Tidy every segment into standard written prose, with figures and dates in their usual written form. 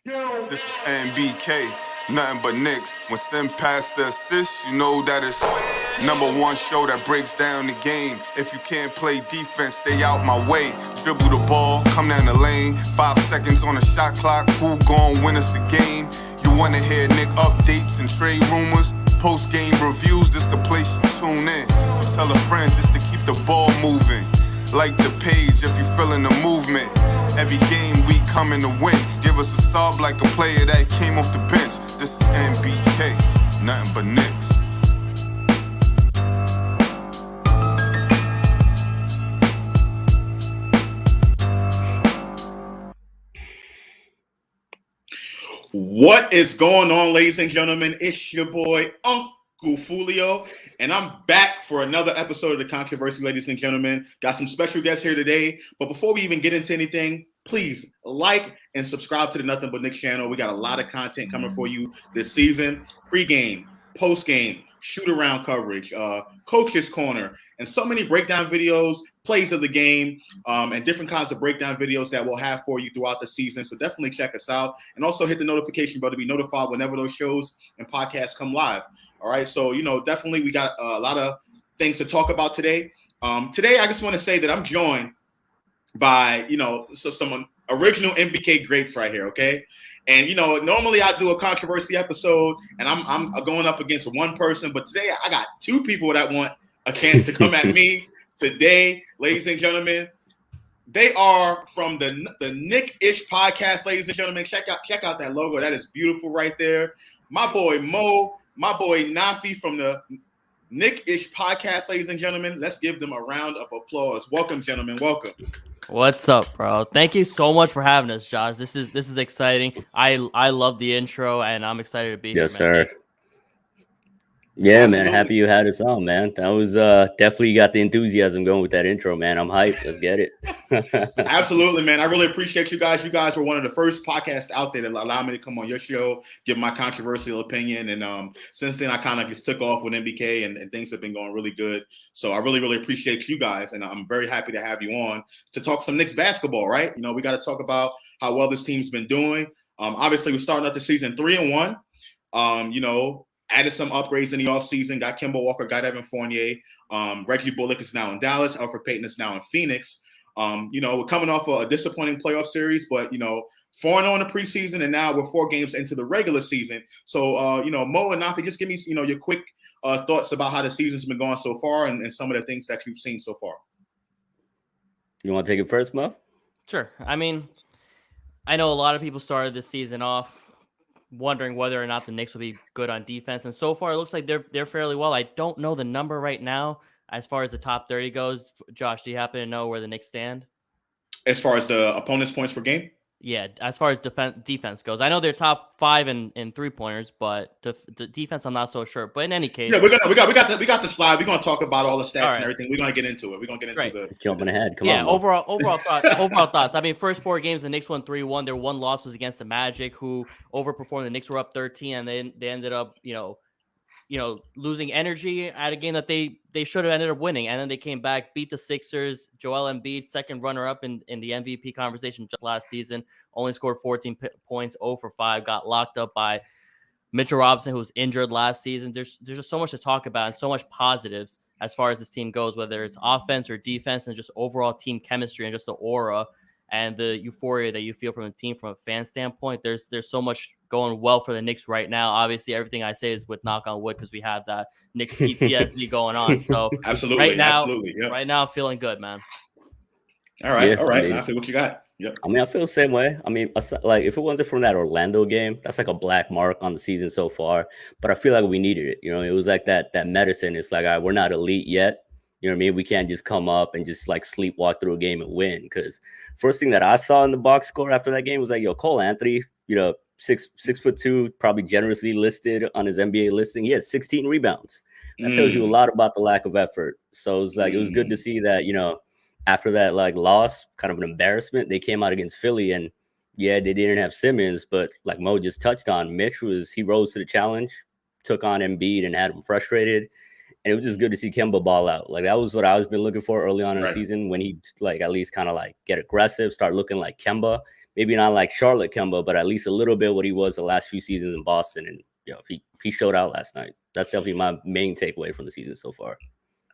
This is NBK, nothing but Knicks. When Sim passed the assist, you know that it's #1 show that breaks down the game. If you can't play defense, stay out my way. Dribble the ball, come down the lane. 5 seconds on the shot clock, who gon' win us the game? You wanna hear Knick updates and trade rumors? Post-game reviews, this the place you tune in. Tell a friend just to keep the ball moving. Like the page if you feeling the movement. Every game we coming to win. Give us a sub like a player that came off the bench. This is NBK, nothing but Knicks. What is going on, ladies and gentlemen? It's your boy, UnclefOOlio, and I'm back for another episode of the Kontroversy, ladies and gentlemen. Got some special guests here today, but before we even get into anything, please like and subscribe to the Nothing But Knicks channel. We got a lot of content coming for you this season. Pre-game, post-game, shoot-around coverage, coach's corner, and so many breakdown videos, plays of the game, and different kinds of breakdown videos that we'll have for you throughout the season. So definitely check us out. And also hit the notification bell to be notified whenever those shows and podcasts come live. All right. So, definitely we got a lot of things to talk about today. Today, I just want to say that I'm joined by, some original NBK greats right here. Okay. And, normally I do a controversy episode and I'm going up against one person, but today I got two people that want a chance to come at me. Today, ladies and gentlemen, they are from the Knick-Ish Podcast, ladies and gentlemen. Check out that logo. That is beautiful right there. My boy Mo, my boy Nafi from the Knick-Ish Podcast, ladies and gentlemen. Let's give them a round of applause. Welcome, gentlemen. Welcome. What's up, bro? Thank you so much for having us, Josh. This is exciting. I love the intro, and I'm excited to be here. Yes, sir. Yeah, absolutely. Man. Happy you had us on, man. That was definitely got the enthusiasm going with that intro, man. I'm hyped. Let's get it. Absolutely, man. I really appreciate you guys. You guys were one of the first podcasts out there that allowed me to come on your show, give my controversial opinion. And since then, I kind of just took off with NBK and things have been going really good. So I really, really appreciate you guys. And I'm very happy to have you on to talk some Knicks basketball, right? We got to talk about how well this team's been doing. Obviously, we're starting up the season 3-1. Added some upgrades in the offseason, got Kemba Walker, got Evan Fournier. Reggie Bullock is now in Dallas. Alfred Payton is now in Phoenix. We're coming off a disappointing playoff series, but, 4-0 in the preseason, and now we're 4 games into the regular season. So, Mo and Nafi, just give me, your quick thoughts about how the season's been going so far and some of the things that you've seen so far. You want to take it first, Mo? Sure. I mean, I know a lot of people started this season off wondering whether or not the Knicks will be good on defense. And so far, it looks like they're fairly well. I don't know the number right now as far as the top 30 goes. Josh, do you happen to know where the Knicks stand? As far as the opponent's points per game? Yeah, as far as defense goes. I know they're top 5 in three-pointers, but the defense, I'm not so sure. But in any case, yeah, we got the slide. We're gonna talk about all the stats and everything. We're gonna get into it. We're gonna get into the jumping ahead. Come on. Yeah, overall thoughts. I mean, first 4 games, the Knicks won 3-1. Their one loss was against the Magic, who overperformed. The Knicks were up 13, and they ended up, losing energy at a game that they should have ended up winning. And then they came back, beat the Sixers. Joel Embiid, second runner-up in the MVP conversation just last season, only scored 14 points, 0 for 5, got locked up by Mitchell Robinson, who was injured last season. There's just so much to talk about and so much positives as far as this team goes, whether it's offense or defense and just overall team chemistry and just the aura and the euphoria that you feel from the team from a fan standpoint. There's so much going well for the Knicks right now. Obviously, everything I say is with knock on wood because we have that Knicks PTSD going on. So absolutely, right now, yep. Right now, I'm feeling good, man. All right. Nafi, what you got? Yep. I mean, I feel the same way. I mean, like if it wasn't from that Orlando game, that's like a black mark on the season so far. But I feel like we needed it. It was like that medicine. It's like, all right, we're not elite yet. You know what I mean? We can't just come up and just like sleepwalk through a game and win. Because first thing that I saw in the box score after that game was like, Cole Anthony, 6'2", probably generously listed on his NBA listing. He had 16 rebounds. That tells you a lot about the lack of effort. So it's like it was good to see that, after that like loss, kind of an embarrassment, they came out against Philly and yeah, they didn't have Simmons, but like Mo just touched on, he rose to the challenge, took on Embiid and had him frustrated. And it was just good to see Kemba ball out. Like that was what I was been looking for early on in the season when he like at least kind of like get aggressive, start looking like Kemba. maybe not like Charlotte Kemba, but at least a little bit what he was the last few seasons in Boston. And he showed out last night. That's definitely my main takeaway from the season so far.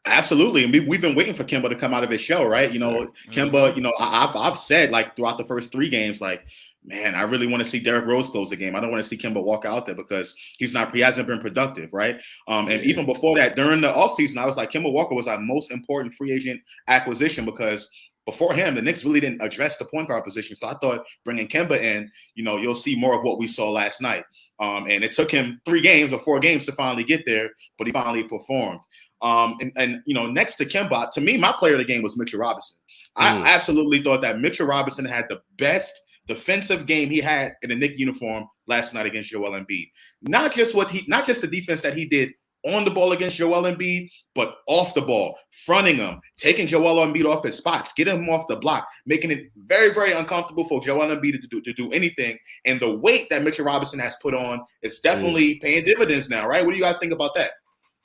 Absolutely, and we've been waiting for Kemba to come out of his shell, right? Kemba, I've said like throughout the first 3 games, like, man, I really want to see Derrick Rose close the game. I don't want to see Kemba walk out there because he hasn't been productive, right? And even before that, during the offseason, I was like, Kemba Walker was our most important free agent acquisition because before him, the Knicks really didn't address the point guard position. So I thought bringing Kemba in, you'll see more of what we saw last night. And it took him 3 games or 4 games to finally get there, but he finally performed. Next to Kemba, to me, my player of the game was Mitchell Robinson. I absolutely thought that Mitchell Robinson had the best defensive game he had in the Knicks uniform last night against Joel Embiid. Not just the defense that he did on the ball against Joel Embiid, but off the ball, fronting him, taking Joel Embiid off his spots, getting him off the block, making it very, very uncomfortable for Joel Embiid to do anything. And the weight that Mitchell Robinson has put on is definitely paying dividends now, right? What do you guys think about that?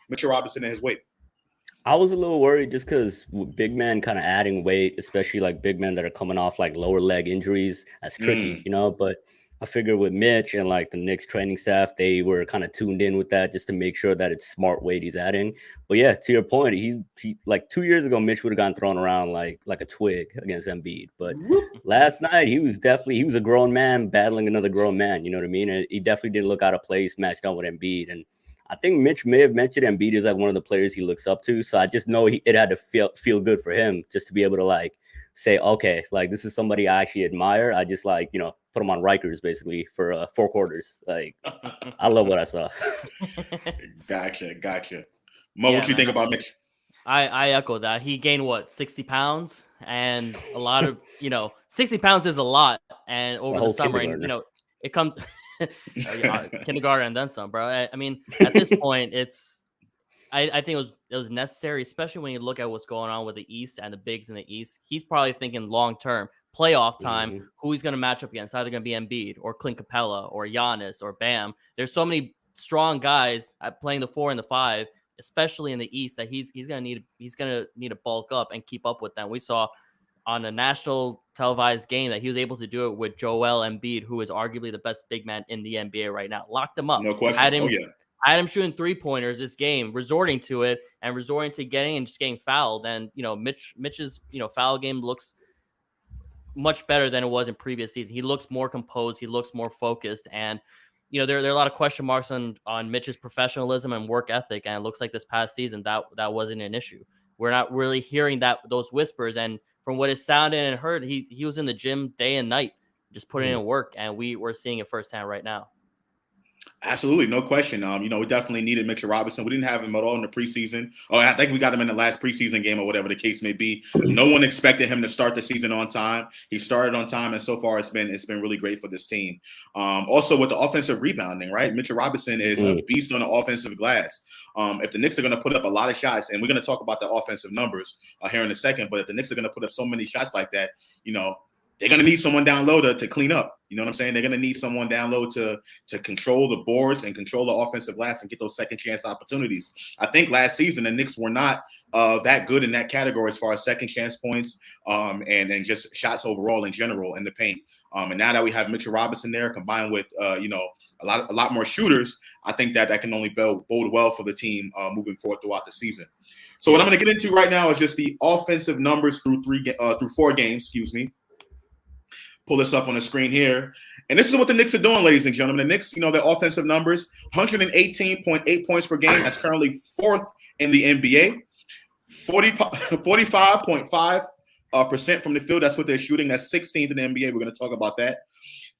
Mitchell Robinson and his weight. I was a little worried just because big men kind of adding weight, especially like big men that are coming off like lower leg injuries, that's tricky, But I figured with Mitch and like the Knicks training staff, they were kind of tuned in with that just to make sure that it's smart weight he's adding. But yeah, to your point, he like 2 years ago, Mitch would have gotten thrown around like a twig against Embiid. But last night, he was a grown man battling another grown man. You know what I mean? And he definitely didn't look out of place matched up with Embiid. And I think Mitch may have mentioned Embiid is like one of the players he looks up to. So I just know it had to feel good for him just to be able to like say, okay, like this is somebody I actually admire. I just like, put him on Rikers basically for 4 quarters. Like I love what I saw. Gotcha. Mo, what you think about Mitch? I echo that. He gained 60 pounds, and a lot of 60 pounds is a lot. And over the summer, and it comes kindergarten and then some, bro. I mean, at this point, I think it was necessary, especially when you look at what's going on with the East and the bigs in the East. He's probably thinking long term, playoff time, who he's going to match up against. It's either going to be Embiid or Clint Capella or Giannis or Bam. There's so many strong guys playing the 4 and the 5, especially in the East, that he's going to need to bulk up and keep up with them. We saw on a national televised game that he was able to do it with Joel Embiid, who is arguably the best big man in the NBA right now. Locked him up. No question. Had him shooting 3-pointers this game, resorting to it and resorting to getting fouled. And, Mitch's, foul game looks much better than it was in previous season. He looks more composed. He looks more focused. And, there are a lot of question marks on Mitch's professionalism and work ethic. And it looks like this past season that wasn't an issue. We're not really hearing those whispers. And from what it sounded and heard, he was in the gym day and night, just putting in work. And we're seeing it firsthand right now. Absolutely, no question. We definitely needed Mitchell Robinson. We didn't have him at all in the preseason. Oh, I think we got him in the last preseason game or whatever the case may be. No one expected him to start the season on time. He started on time, and so far it's been really great for this team. Also with the offensive rebounding, right? Mitchell Robinson is a beast on the offensive glass. If the Knicks are going to put up a lot of shots, and we're going to talk about the offensive numbers here in a second, but if the Knicks are going to put up so many shots like that, they're going to need someone down low to clean up. You know what I'm saying? They're going to need someone down low to control the boards and control the offensive glass and get those second chance opportunities. I think last season the Knicks were not that good in that category as far as second chance points and just shots overall in general in the paint. And now that we have Mitchell Robinson there combined with a lot more shooters, I think that can only bode well for the team moving forward throughout the season. So what I'm going to get into right now is just the offensive numbers through 4 games. Excuse me. Pull this up on the screen here. And this is what the Knicks are doing, ladies and gentlemen. The Knicks, their offensive numbers, 118.8 points per game. That's currently 4th in the NBA. 45.5% from the field. That's what they're shooting. That's 16th in the NBA. We're going to talk about that.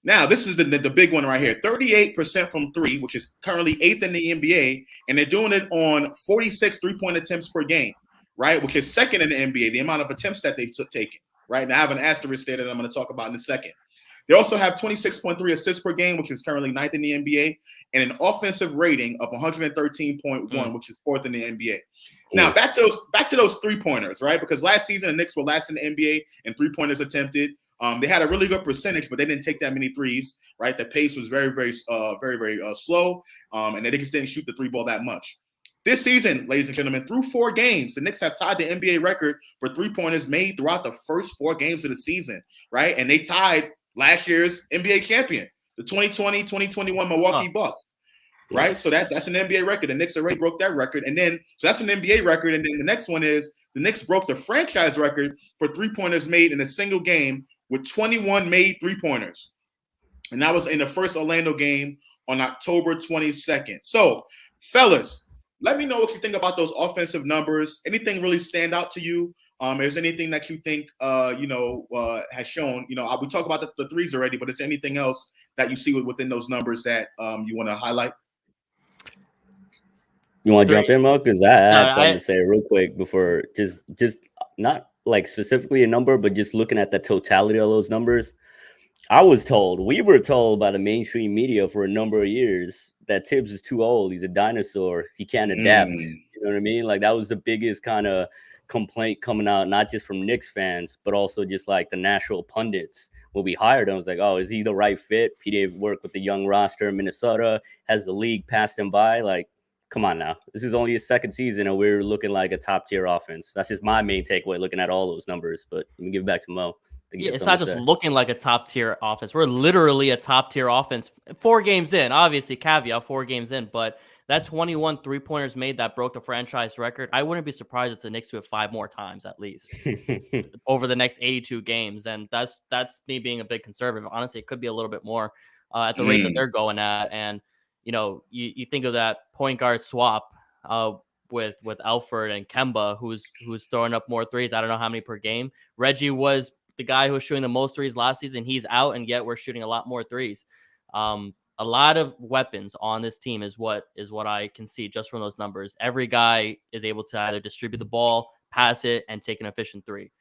Now, this is the big one right here. 38% from 3, which is currently 8th in the NBA. And they're doing it on 46 3-point attempts per game, right? Which is 2nd in the NBA, the amount of attempts that they've taken. Right now, I have an asterisk there that I'm going to talk about in a second. They also have 26.3 assists per game, which is currently 9th in the NBA, and an offensive rating of 113.1, which is 4th in the NBA. Now, back to those 3-pointers, right? Because last season the Knicks were last in the NBA in 3-pointers attempted. They had a really good percentage, but they didn't take that many threes, right? The pace was very, very slow, and they just didn't shoot the 3 ball that much. This season, ladies and gentlemen, through 4 games, the Knicks have tied the NBA record for 3-pointers made throughout the first 4 games of the season, right? And they tied last year's NBA champion, the 2020-2021 Milwaukee Bucks. Right, so that's an NBA record. The Knicks already broke that record, and then so that's an NBA record. And then the next one is the Knicks broke the franchise record for 3-pointers made in a single game with 21 made 3-pointers, and that was in the first Orlando game on October 22nd. So, fellas, let me know what you think about those offensive numbers. Anything really stand out to you? Is anything that you think has shown? We talked about the threes already, but is there anything else that you see within those numbers that you want to highlight? You want to jump in, Mo? Because I had something to say real quick before, just not like specifically a number, but just looking at the totality of those numbers. We were told by the mainstream media for a number of years that Tibbs is too old. He's a dinosaur. He can't adapt. You know what I mean? Like that was the biggest kind of complaint coming out, not just from Knicks fans, but also just like the national pundits. When we hired him, it was like, oh, is he the right fit? He did work with the young roster in Minnesota. Has the league passed him by? Like, come on now. This is only his second season, and we're looking like a top-tier offense. That's just my main takeaway looking at all those numbers. But let me give it back to Mo. Yeah, it's not just looking like a top-tier offense. We're literally a top-tier offense 4 games in. Obviously, caveat, 4 games in. But that 21 3-pointers made that broke the franchise record. I wouldn't be surprised if the Knicks do it 5 more times at least over the next 82 games. And that's me being a big conservative. Honestly, it could be a little bit more at the rate that they're going at. And you think of that point guard swap with Alfred and Kemba, who's throwing up more threes. I don't know how many per game. Reggie was the guy who was shooting the most threes last season. He's out, and yet we're shooting a lot more threes. A lot of weapons on this team is what I can see just from those numbers. Every guy is able to either distribute the ball, pass it, and take an efficient three.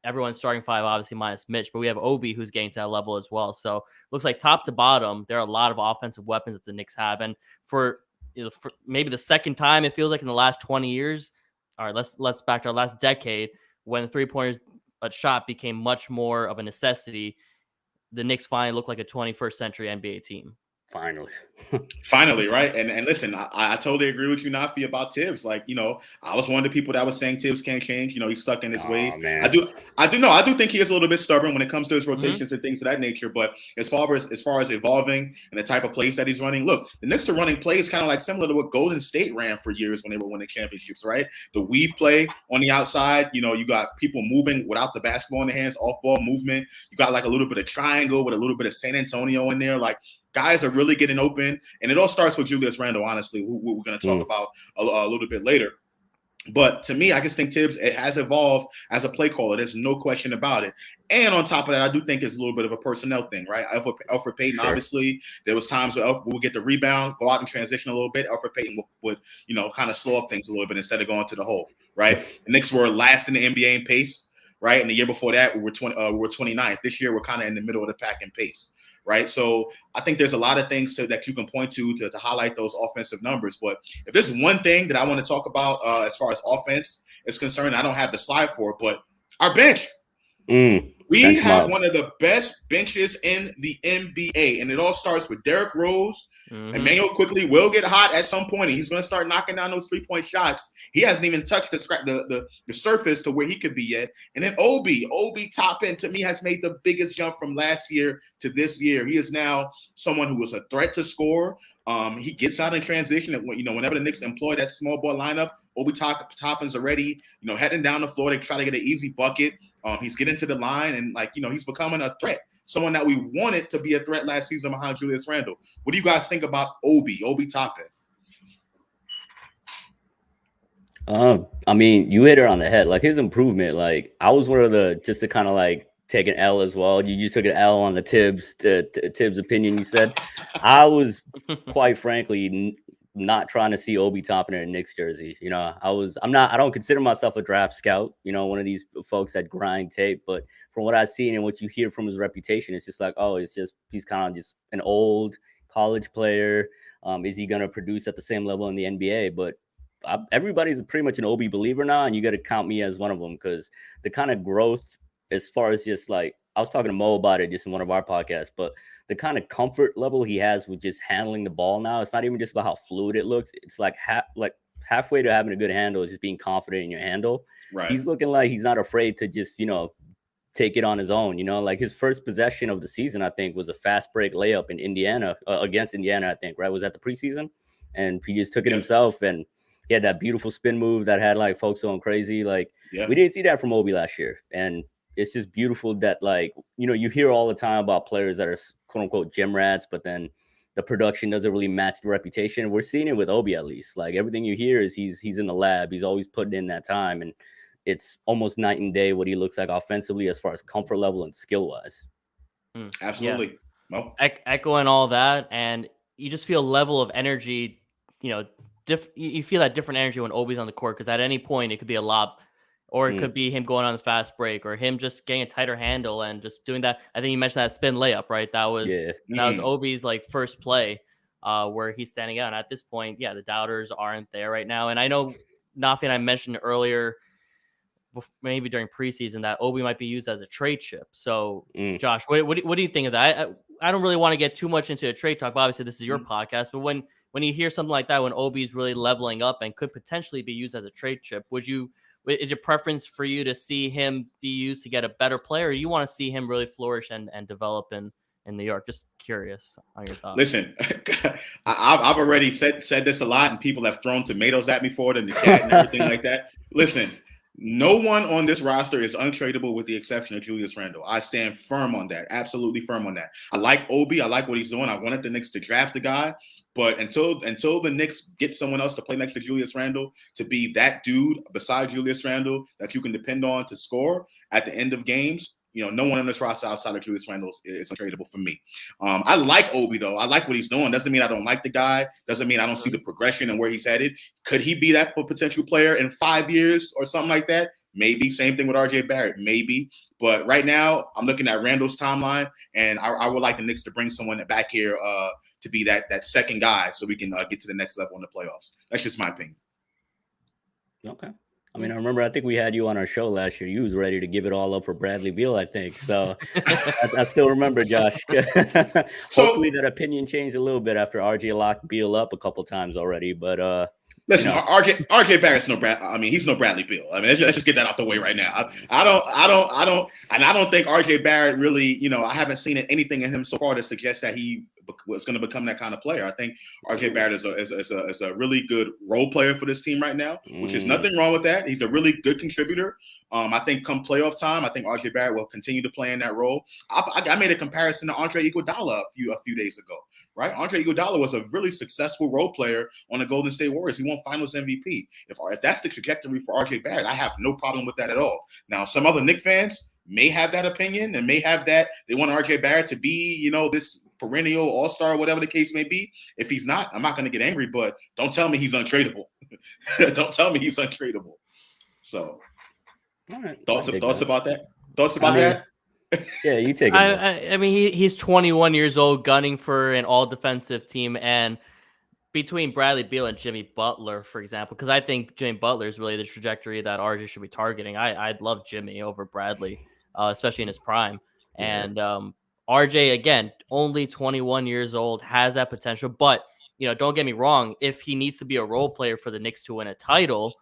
Everyone's starting 5, obviously minus Mitch, but we have Obi who's getting to that level as well. So looks like top to bottom, there are a lot of offensive weapons that the Knicks have. And for maybe the second time, it feels like in the last 20 years, all right, let's back to our last decade when the 3-pointers shot became much more of a necessity. The Knicks finally look like a 21st century NBA team. Finally, right? And listen, I totally agree with you, Nafi, about Tibbs. Like, I was one of the people that was saying Tibbs can't change. He's stuck in his ways. Man. I do think he is a little bit stubborn when it comes to his rotations and things of that nature. But as far as evolving and the type of plays that he's running, look, the Knicks are running plays kind of like similar to what Golden State ran for years when they were winning championships, right? The weave play on the outside, you got people moving without the basketball in their hands, off ball movement. You got like a little bit of triangle with a little bit of San Antonio in there. Like, guys are really getting open, and it all starts with Julius Randle, honestly, who we're going to talk about a little bit later. But to me, I just think Tibbs has evolved as a play caller. There's no question about it. And on top of that, I do think it's a little bit of a personnel thing, right? Alfred Payton, obviously, there was times where Alfred would get the rebound, go out and transition a little bit. Alfred Payton would kind of slow up things a little bit instead of going to the hole, right? The Knicks were last in the NBA in pace, right? And the year before that, we were 29th. This year, we're kind of in the middle of the pack in pace. Right. So I think there's a lot of things that you can point to highlight those offensive numbers. But if there's one thing that I want to talk about as far as offense is concerned, I don't have the slide for it, but our bench. We have one of the best benches in the NBA, and it all starts with Derrick Rose. Emmanuel quickly will get hot at some point, and he's going to start knocking down those 3-point shots. He hasn't even touched the surface to where he could be yet. And then Obi Toppin, to me, has made the biggest jump from last year to this year. He is now someone who is a threat to score. He gets out in transition, and whenever the Knicks employ that small ball lineup, Obi Toppin's already heading down the floor. They try to get an easy bucket. He's getting to the line, and he's becoming a threat. Someone that we wanted to be a threat last season behind Julius Randle. What do you guys think about Obi Toppin? I mean, you hit it on the head. Like his improvement, I was one of the just to kind of take an L as well. You just took an L on the Tibbs opinion. You said I was quite frankly not trying to see Obi Toppin in a Knicks jersey. I don't consider myself a draft scout, one of these folks that grind tape, but from what I've seen and what you hear from his reputation, it's just he's kind of just an old college player. Is he going to produce at the same level in the NBA? But everybody's pretty much an Obi believer now, and you got to count me as one of them, because the kind of growth as far as just I was talking to Mo about it just in one of our podcasts, but the kind of comfort level he has with just handling the ball now, it's not even just about how fluid it looks. It's halfway to having a good handle is just being confident in your handle. Right. He's looking like he's not afraid to just, take it on his own. You know, like his first possession of the season, I think, was a fast break layup in Indiana against Indiana, I think, right? Was that the preseason? And he just took it himself, and he had that beautiful spin move that had like folks going crazy. Like we didn't see that from Obi last year. And it's just beautiful that, like, you know, you hear all the time about players that are quote unquote gym rats, but then the production doesn't really match the reputation. We're seeing it with Obi, at least. Like everything you hear is he's in the lab. He's always putting in that time, and it's almost night and day what he looks like offensively as far as comfort level and skill wise. Absolutely. Yeah. Well, echoing all that, and you just feel level of energy. You know, you feel that different energy when Obi's on the court, because at any point it could be a lob. Or it could be him going on the fast break, or him just getting a tighter handle and just doing that. I think you mentioned that spin layup, right? That was Obi's like first play where he's standing out. And at this point, the doubters aren't there right now. And I know Nafi and I mentioned earlier, maybe during preseason, that Obi might be used as a trade chip. So, Josh, what do you think of that? I don't really want to get too much into a trade talk, but obviously this is your podcast. But when you hear something like that, when Obi's really leveling up and could potentially be used as a trade chip, is your preference for you to see him be used to get a better player, or you want to see him really flourish and develop in New York? Just curious on your thoughts. Listen, I've already said this a lot, and people have thrown tomatoes at me for it in the chat and everything like that. Listen, no one on this roster is untradeable with the exception of Julius Randle. I stand firm on that. Absolutely firm on that. I like Obi. I like what he's doing. I wanted the Knicks to draft the guy. But until the Knicks get someone else to play next to Julius Randle, to be that dude beside Julius Randle that you can depend on to score at the end of games, you know, no one on this roster outside of Julius Randle is untradeable for me. I like Obi, though. I like what he's doing. Doesn't mean I don't like the guy. Doesn't mean I don't see the progression and where he's headed. Could he be that potential player in 5 years or something like that? Maybe. Same thing with RJ Barrett. Maybe. But right now, I'm looking at Randall's timeline, and I would like the Knicks to bring someone back here to be that second guy so we can get to the next level in the playoffs. That's just my opinion. Okay. I mean, I think we had you on our show last year. You was ready to give it all up for Bradley Beal, I think. So I still remember, Josh. Hopefully that opinion changed a little bit after RJ locked Beal up a couple times already. But listen, RJ Barrett's he's no Bradley Beal. I mean, let's just get that out the way right now. I don't think RJ Barrett really, I haven't seen anything in him so far to suggest that he was going to become that kind of player. I think RJ Barrett is a really good role player for this team right now, which is nothing wrong with that. He's a really good contributor. I think come playoff time, I think RJ Barrett will continue to play in that role. I made a comparison to Andre Iguodala a few days ago. Right, Andre Iguodala was a really successful role player on the Golden State Warriors. He won Finals MVP. If that's the trajectory for RJ Barrett, I have no problem with that at all. Now, some other Knicks fans may have that opinion and may have that they want RJ Barrett to be, this perennial all-star, whatever the case may be. If he's not, I'm not going to get angry, but don't tell me he's untradeable. Don't tell me he's untradeable. So, all right, thoughts about that? Thoughts about that? Yeah, you take it. I mean, he's 21 years old, gunning for an all-defensive team, and between Bradley Beal and Jimmy Butler, for example, because I think Jimmy Butler is really the trajectory that RJ should be targeting. I'd love Jimmy over Bradley, especially in his prime. And RJ, again, only 21 years old, has that potential. But, don't get me wrong, if he needs to be a role player for the Knicks to win a title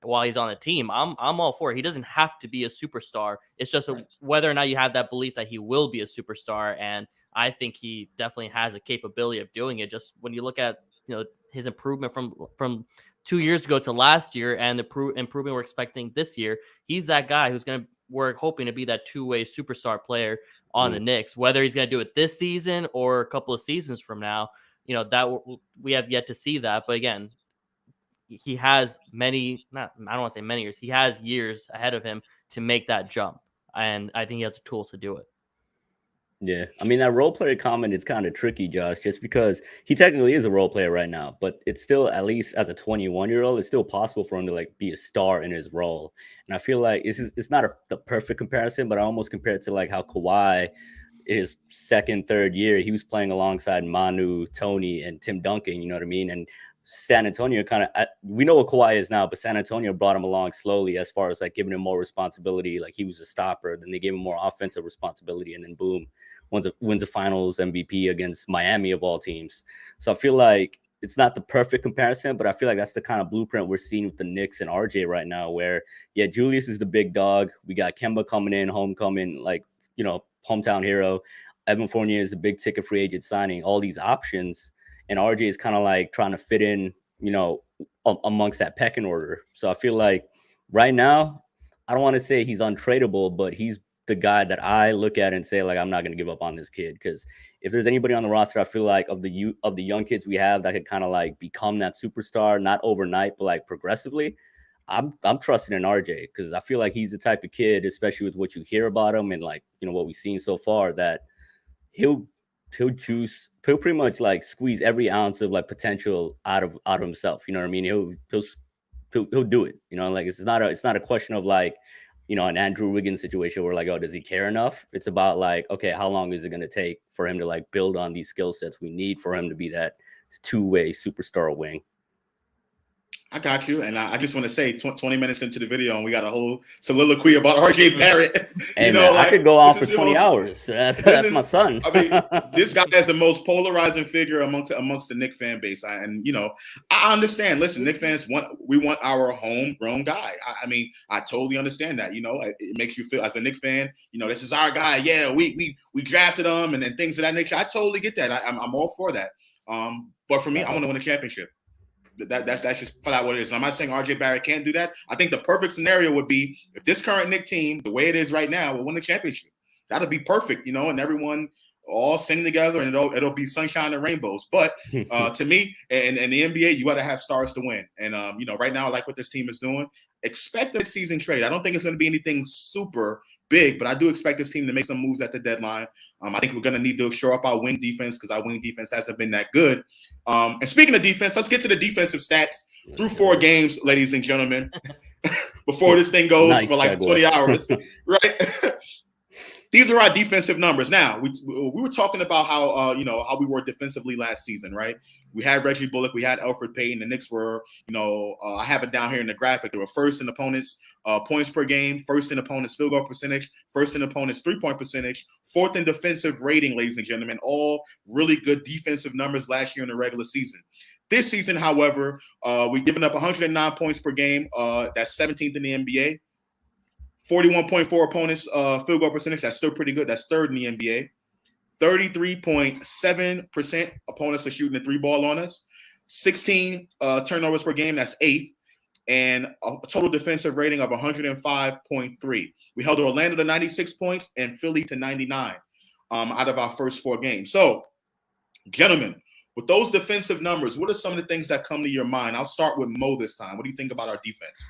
while he's on the team, I'm all for it. He doesn't have to be a superstar. It's just whether or not you have that belief that he will be a superstar. And I think he definitely has a capability of doing it. Just when you look at, his improvement from 2 years ago to last year and the improvement we're expecting this year, he's that guy we're hoping to be that two-way superstar player on the Knicks. Whether he's going to do it this season or a couple of seasons from now, that we have yet to see that. But again, he has I don't want to say many years. He has years ahead of him to make that jump. And I think he has the tools to do it. Yeah. I mean, that role player comment is kind of tricky, Josh, just because he technically is a role player right now, but it's still, at least as a 21-year-old, it's still possible for him to be a star in his role. And I feel like it's not the perfect comparison, but I almost compare it to how Kawhi, his second, third year, he was playing alongside Manu, Tony, and Tim Duncan, you know what I mean? And San Antonio we know what Kawhi is now, but San Antonio brought him along slowly as far as giving him more responsibility. He was a stopper. Then they gave him more offensive responsibility, and then boom, wins a finals MVP against Miami of all teams. So I feel like it's not the perfect comparison, but I feel like that's the kind of blueprint we're seeing with the Knicks and RJ right now, where Julius is the big dog. We got Kemba coming in, homecoming, like, hometown hero. Evan Fournier is a big ticket free agent signing, all these options. And RJ is kind of like trying to fit in, amongst that pecking order. So I feel like right now, I don't want to say he's untradeable, but he's the guy that I look at and say, like, I'm not going to give up on this kid. Because if there's anybody on the roster, I feel like of the young kids we have that could kind of like become that superstar, not overnight, but like progressively, I'm trusting in RJ, because I feel like he's the type of kid, especially with what you hear about him and like, what we've seen so far, that he'll pretty much like squeeze every ounce of like potential out of himself. You know what I mean? He'll do it. Like it's not a question of like, an Andrew Wiggins situation where like, oh, does he care enough? It's about like, okay, how long is it going to take for him to like build on these skill sets we need for him to be that two-way superstar wing? I got you. And I just want to say 20 minutes into the video and we got a whole soliloquy about RJ Barrett. Hey, man, I could go on for 20 hours. That's my son. I mean, this guy is the most polarizing figure amongst the Knicks fan base. I understand. Listen, Knicks fans want our homegrown guy. I mean, I totally understand that. It makes you feel, as a Knicks fan, this is our guy. Yeah, we drafted him and things of that nature. I totally get that. I'm all for that. But for me, I want to win a championship. That's just flat out what it is. And I'm not saying RJ Barrett can't do that. I think the perfect scenario would be if this current Knicks team, the way it is right now, will win the championship. That'll be perfect, and everyone all sing together and it'll be sunshine and rainbows. But to me, in the NBA, you got to have stars to win. And right now, I like what this team is doing. Expect a season trade. I don't think it's going to be anything super big, but I do expect this team to make some moves at the deadline. I think we're going to need to shore up our wing defense because our wing defense hasn't been that good. And speaking of defense, let's get to the defensive stats through 4 games, ladies and gentlemen, before this thing goes for like 20 hours, right? These are our defensive numbers. Now, we were talking about how how we were defensively last season, right? We had Reggie Bullock, we had Elfrid Payton. The Knicks were, I have it down here in the graphic. They were first in opponents' points per game, first in opponents' field goal percentage, first in opponents' 3-point percentage, fourth in defensive rating, ladies and gentlemen. All really good defensive numbers last year in the regular season. This season, however, we've given up 109 points per game. That's 17th in the NBA. 41.4 opponents field goal percentage. That's still pretty good. That's third in the NBA. 33.7% opponents are shooting the 3-ball on us. 16 turnovers per game. That's 8th. And a total defensive rating of 105.3. We held Orlando to 96 points and Philly to 99 out of our first 4 games. So, gentlemen, with those defensive numbers, what are some of the things that come to your mind? I'll start with Mo this time. What do you think about our defense?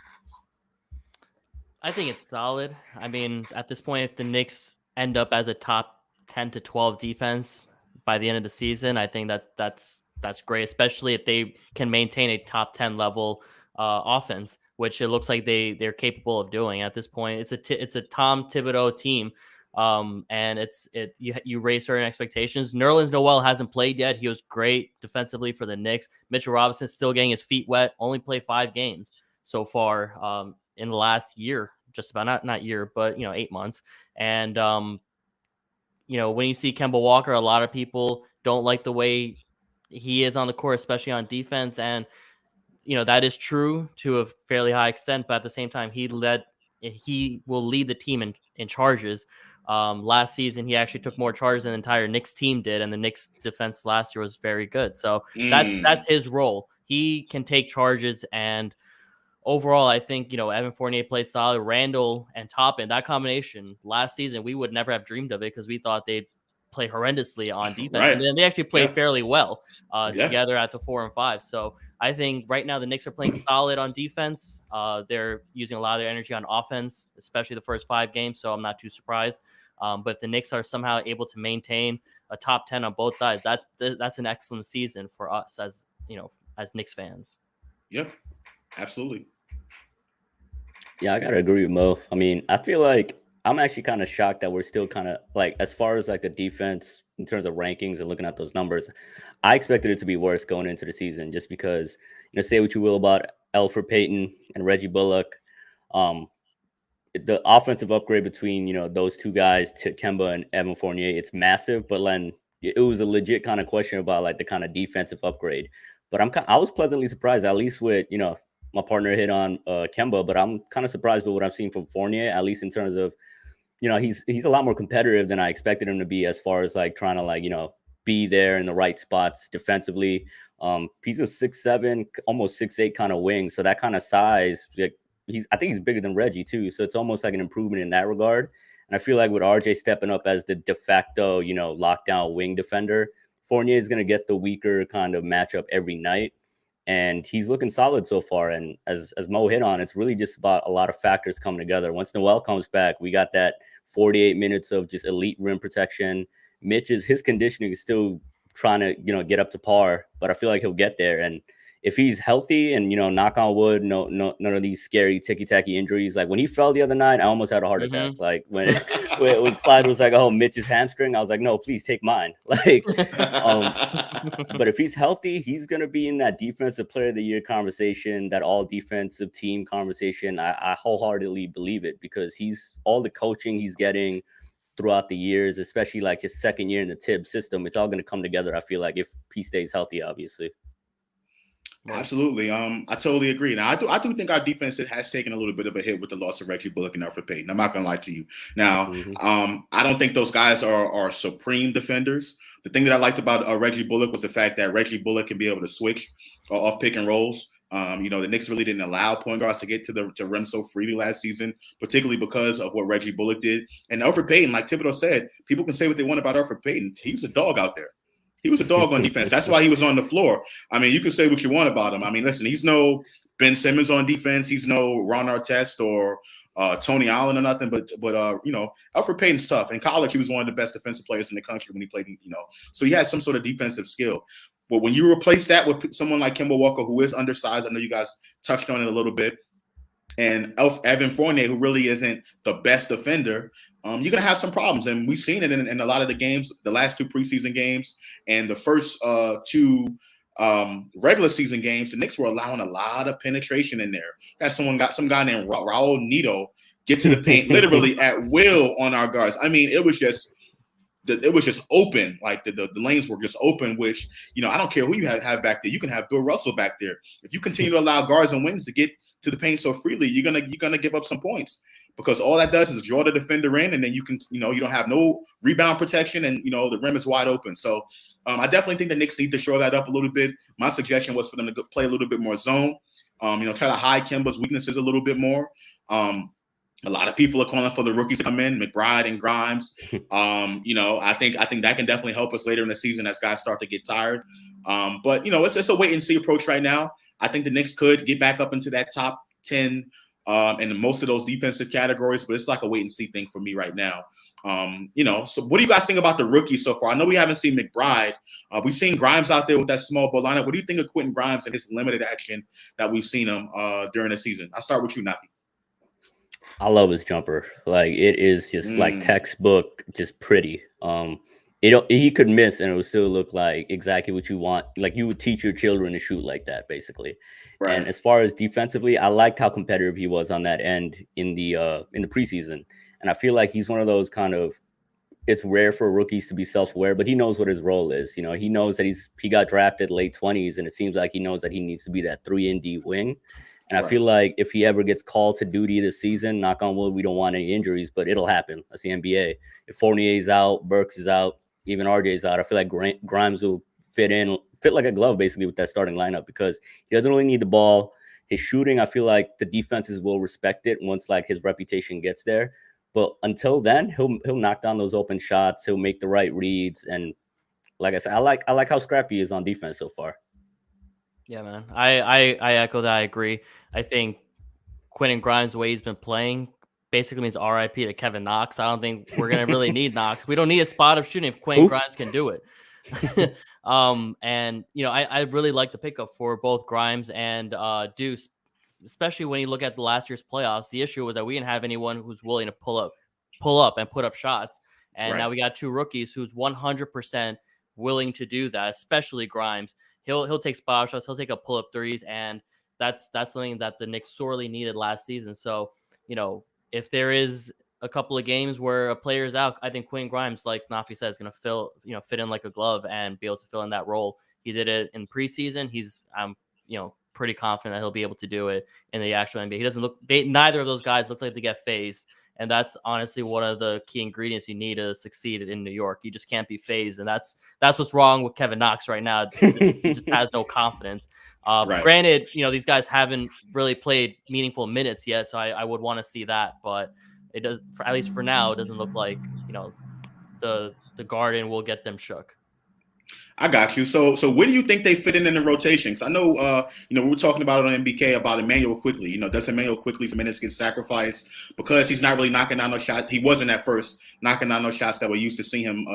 I think it's solid. I mean, at this point, if the Knicks end up as a top 10 to 12 defense by the end of the season, I think that's great, especially if they can maintain a top 10 level offense, which it looks like they're capable of doing at this point. It's a Tom Thibodeau team, and you raise certain expectations. Nerlens Noel hasn't played yet. He was great defensively for the Knicks. Mitchell Robinson's still getting his feet wet. Only played 5 games so far in the last year, just about not year, but 8 months. And when you see Kemba Walker, a lot of people don't like the way he is on the court, especially on defense. And that is true to a fairly high extent, but at the same time, he will lead the team in charges. Last season, he actually took more charges than the entire Knicks team did, and the Knicks defense last year was very good. So that's his role. He can take charges, and overall, I think, Evan Fournier played solid. Randle and Toppin, that combination last season, we would never have dreamed of it because we thought they'd play horrendously on defense. Right. And then they actually played fairly well together at the 4 and 5. So I think right now the Knicks are playing solid on defense. They're using a lot of their energy on offense, especially the first 5 games. So I'm not too surprised. But if the Knicks are somehow able to maintain a top 10 on both sides, that's an excellent season for us as Knicks fans. Yep, absolutely. Yeah, I gotta agree with Mo. I mean, I feel like I'm actually kind of shocked that we're still kind of like, as far as like the defense in terms of rankings and looking at those numbers, I expected it to be worse going into the season just because, say what you will about Elfrid Payton and Reggie Bullock. The offensive upgrade between, those two guys, to Kemba and Evan Fournier, it's massive. But then it was a legit kind of question about like the kind of defensive upgrade. But I was pleasantly surprised, at least with, my partner hit on Kemba, but I'm kind of surprised with what I'm seeing from Fournier, at least in terms of, he's a lot more competitive than I expected him to be, as far as like trying to like, be there in the right spots defensively. He's a 6'7", almost 6'8" kind of wing. So that kind of size, like, I think he's bigger than Reggie too. So it's almost like an improvement in that regard. And I feel like with RJ stepping up as the de facto, lockdown wing defender, Fournier is going to get the weaker kind of matchup every night. And he's looking solid so far. And as Mo hit on, it's really just about a lot of factors coming together. Once Noel comes back, we got that 48 minutes of just elite rim protection. His conditioning is still trying to, get up to par, but I feel like he'll get there. And if he's healthy and, knock on wood, none of these scary ticky-tacky injuries. Like when he fell the other night, I almost had a heart attack. Like when Clyde was like, "Oh, Mitch's hamstring," I was like, "No, please take mine." Like, but if he's healthy, he's going to be in that defensive player of the year conversation, that all defensive team conversation. I wholeheartedly believe it, because all the coaching he's getting throughout the years, especially like his second year in the Tibbs system, it's all going to come together, I feel like, if he stays healthy, obviously. Absolutely. I totally agree. Now, I do think our defense has taken a little bit of a hit with the loss of Reggie Bullock and Elfrid Payton. I'm not going to lie to you. Now, I don't think those guys are supreme defenders. The thing that I liked about Reggie Bullock was the fact that Reggie Bullock can be able to switch off pick and rolls. The Knicks really didn't allow point guards to get to the rim so freely last season, particularly because of what Reggie Bullock did. And Elfrid Payton, like Thibodeau said, people can say what they want about Elfrid Payton. He's a dog out there. He was a dog on defense. That's why he was on the floor. I mean, you can say what you want about him. I mean, listen, he's no Ben Simmons on defense. He's no Ron Artest or Tony Allen or nothing. But Elfrid Payton's tough. In college, he was one of the best defensive players in the country when he played. So he has some sort of defensive skill. But when you replace that with someone like Kemba Walker, who is undersized, I know you guys touched on it a little bit, and Evan Fournier, who really isn't the best defender, you're going to have some problems. And we've seen it in a lot of the games, the last two preseason games and the first two regular season games. The Knicks were allowing a lot of penetration in there. Got some guy named Raul Neto get to the paint literally at will on our guards. I mean, it was just open. Like the lanes were just open, which, I don't care who you have back there. You can have Bill Russell back there. If you continue to allow guards and wings to get to the paint so freely, you're gonna give up some points, because all that does is draw the defender in, and then you don't have no rebound protection, and the rim is wide open. So I definitely think the Knicks need to shore that up a little bit. My suggestion was for them to play a little bit more zone, try to hide Kemba's weaknesses a little bit more. A lot of people are calling for the rookies to come in, McBride and Grimes. I think that can definitely help us later in the season as guys start to get tired. But it's a wait and see approach right now. I think the Knicks could get back up into that top 10 in most of those defensive categories, but it's like a wait and see thing for me right now. So what do you guys think about the rookies so far? I know we haven't seen McBride. We've seen Grimes out there with that small ball lineup. What do you think of Quentin Grimes and his limited action that we've seen him during the season? I'll start with you, Nafi. I love his jumper. Like, it is just like textbook, just pretty. He could miss and it would still look like exactly what you want. Like, you would teach your children to shoot like that, basically. Right. And as far as defensively, I liked how competitive he was on that end in the preseason. And I feel like he's one of those kind of, it's rare for rookies to be self-aware, but he knows what his role is. He knows that he got drafted late 20s, and it seems like he knows that he needs to be that 3-and-D wing. And I feel like if he ever gets called to duty this season, knock on wood, we don't want any injuries, but it'll happen. That's the NBA. If Fournier's out, Burks is out, even RJ's out, I feel like Grimes will fit like a glove, basically, with that starting lineup, because he doesn't really need the ball. His shooting, I feel like the defenses will respect it once like his reputation gets there. But until then, he'll knock down those open shots. He'll make the right reads. And like I said, I like how scrappy he is on defense so far. Yeah, man. I echo that. I agree. I think Quentin Grimes, the way he's been playing, basically means RIP to Kevin Knox. I don't think we're going to really need Knox. We don't need a spot of shooting if Quentin Grimes can do it. And, I really like the pickup for both Grimes and Deuce, especially when you look at the last year's playoffs. The issue was that we didn't have anyone who's willing to pull up and put up shots. And now we got two rookies who's 100% willing to do that, especially Grimes. He'll take spot shots, he'll take a pull-up threes, and that's something that the Knicks sorely needed last season. So, if there is a couple of games where a player's out, I think Quentin Grimes, like Nafi says, is going to fit in like a glove and be able to fill in that role. He did it in preseason. I'm pretty confident that he'll be able to do it in the actual NBA. He doesn't look. Neither of those guys look like they get phased, and that's honestly one of the key ingredients you need to succeed in New York. You just can't be phased, and that's what's wrong with Kevin Knox right now. He just has no confidence. Right. Granted, these guys haven't really played meaningful minutes yet, so I would want to see that, but it does, at least for now, it doesn't look like the Garden will get them shook. I got you. So where do you think they fit in the rotation? Because I know, we were talking about it on MBK about Emmanuel Quickley. Does Emmanuel Quickley's minutes get sacrificed because he's not really knocking down those shots? He wasn't at first knocking down those shots that we're used to seeing him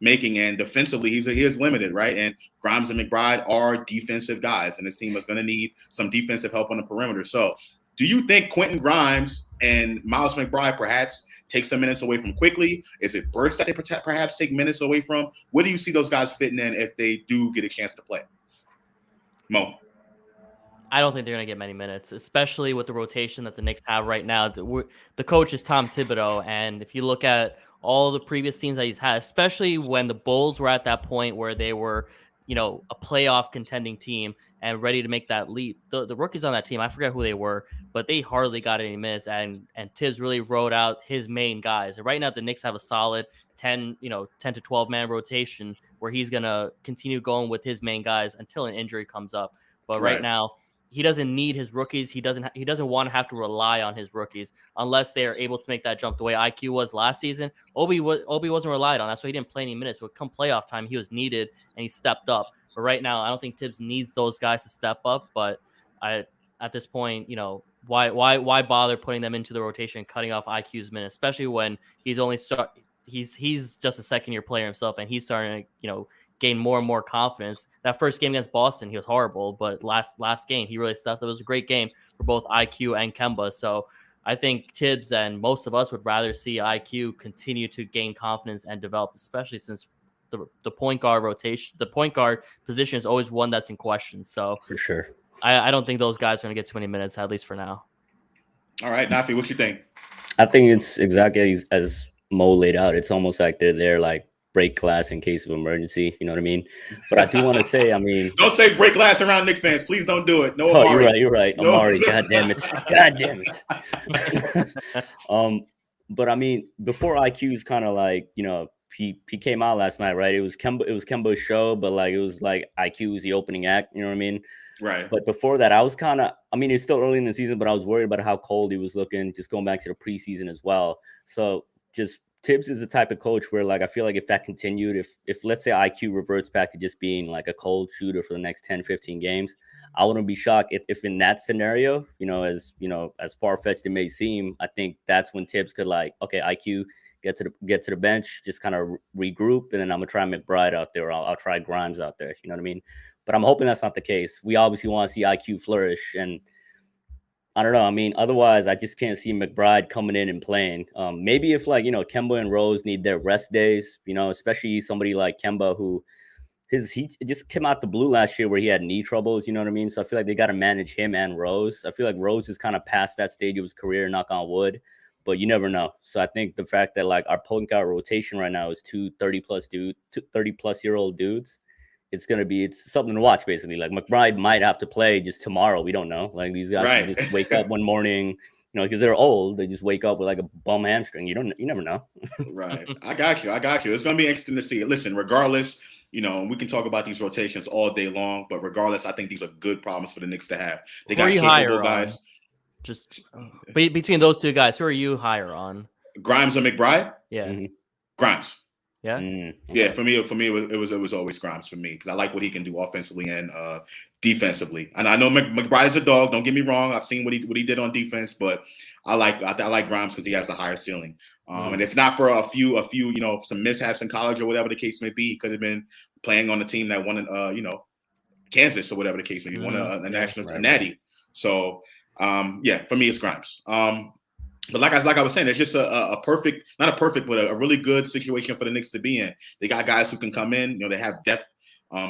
making. And defensively, he is limited, right? And Grimes and McBride are defensive guys, and this team is going to need some defensive help on the perimeter. So do you think Quentin Grimes and Miles McBride perhaps take some minutes away from Quickley? Is it Burks that they perhaps take minutes away from? Where do you see those guys fitting in if they do get a chance to play? Mo? I don't think they're going to get many minutes, especially with the rotation that the Knicks have right now. The coach is Tom Thibodeau, and if you look at all the previous teams that he's had, especially when the Bulls were at that point where they were, a playoff contending team and ready to make that leap, the rookies on that team, I forget who they were, but they hardly got any minutes, and Tibbs really wrote out his main guys. And right now, the Knicks have a solid 10 to 12 man rotation where he's going to continue going with his main guys until an injury comes up. But right now, he doesn't need his rookies. He doesn't want to have to rely on his rookies unless they are able to make that jump the way IQ was last season. Obi wasn't relied on. That's why he didn't play any minutes. But come playoff time, he was needed and he stepped up. But right now, I don't think Tibbs needs those guys to step up. But at this point, why bother putting them into the rotation and cutting off IQ's minutes, especially when he's just a second-year player himself and he's starting to gain more and more confidence. That first game against Boston, he was horrible, but last game he really stepped up. It was a great game for both IQ and Kemba. So I think Tibbs and most of us would rather see IQ continue to gain confidence and develop, especially since the point guard rotation, the point guard position is always one that's in question. So for sure, I don't think those guys are going to get too many minutes, at least for now. All right, Nafi, what you think? I think it's exactly as Mo laid out. It's almost like they're there, like break glass in case of emergency. You know what I mean? But I do want to say, don't say break glass around Knicks fans. Please don't do it. No, Amari. You're right. No. Amari, God damn it. But before IQ's kind of like, he came out last night, right? It was Kemba's show, but like it was like IQ was the opening act. You know what I mean? Right. But before that, I was kind of, it's still early in the season, but I was worried about how cold he was looking, just going back to the preseason as well. So just Tibbs is the type of coach where, like, I feel like if that continued, if let's say IQ reverts back to just being like a cold shooter for the next 10, 15 games, I wouldn't be shocked if in that scenario, as far-fetched it may seem, I think that's when Tibbs could okay, IQ, get to the bench, just kind of regroup, and then I'm gonna try McBride out there. Or I'll try Grimes out there. You know what I mean? But I'm hoping that's not the case. We obviously want to see IQ flourish, and I don't know. Otherwise, I just can't see McBride coming in and playing. Maybe if Kemba and Rose need their rest days, especially somebody like Kemba who he just came out the blue last year where he had knee troubles. You know what I mean? So I feel like they got to manage him and Rose. I feel like Rose is kind of past that stage of his career, knock on wood. But you never know. So I think the fact that our point guard rotation right now is two 30-plus-year-old dudes, it's something to watch, basically. Like McBride might have to play just tomorrow. We don't know. Like these guys can just wake up one morning, because they're old. They just wake up with like a bum hamstring. You never know. Right. I got you. It's going to be interesting to see. Listen, regardless, we can talk about these rotations all day long, but regardless, I think these are good problems for the Knicks to have. They got capable guys. Just between those two guys, who are you higher on? Grimes or McBride? Yeah. Mm-hmm. Grimes. Yeah. Okay. Yeah. For me, it was always Grimes for me because I like what he can do offensively and defensively. And I know McBride is a dog. Don't get me wrong. I've seen what he did on defense, but I like Grimes because he has a higher ceiling. And if not for a few, some mishaps in college or whatever the case may be, he could have been playing on a team that won, Kansas or whatever the case may be, won a national natty. So. For me, it's Grimes. But like I was saying, it's just not a perfect, but a really good situation for the Knicks to be in. They got guys who can come in. They have depth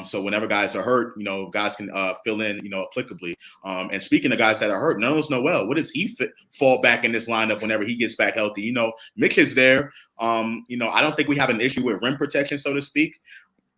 So whenever guys are hurt, guys can fill in, applicably. And speaking of guys that are hurt, Noel, what does he fall back in this lineup whenever he gets back healthy? Mitch is there. I don't think we have an issue with rim protection, so to speak.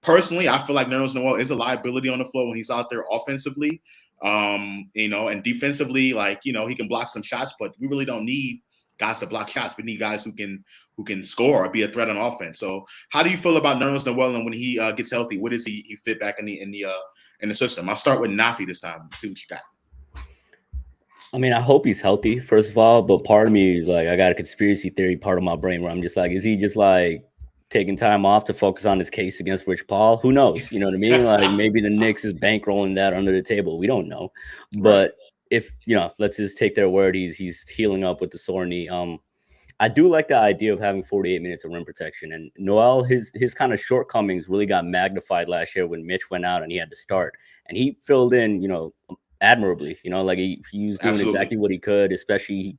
Personally, I feel like Noel is a liability on the floor when he's out there offensively, and defensively, he can block some shots, but we really don't need guys to block shots. We need guys who can score or be a threat on offense. So how do you feel about Noel and when he gets healthy? What does he fit back in the system? I'll start with Nafi this time. See what you got. I mean, I hope he's healthy, first of all, but part of me is like, I got a conspiracy theory part of my brain where I'm just like, is he just like taking time off to focus on his case against Rich Paul? Who knows? You know what I mean? Like maybe the Knicks is bankrolling that under the table. We don't know. But if, let's just take their word, he's healing up with the sore knee. I do like the idea of having 48 minutes of rim protection. And Noel, his kind of shortcomings really got magnified last year when Mitch went out and he had to start. And he filled in, admirably. Like he was doing exactly what he could, especially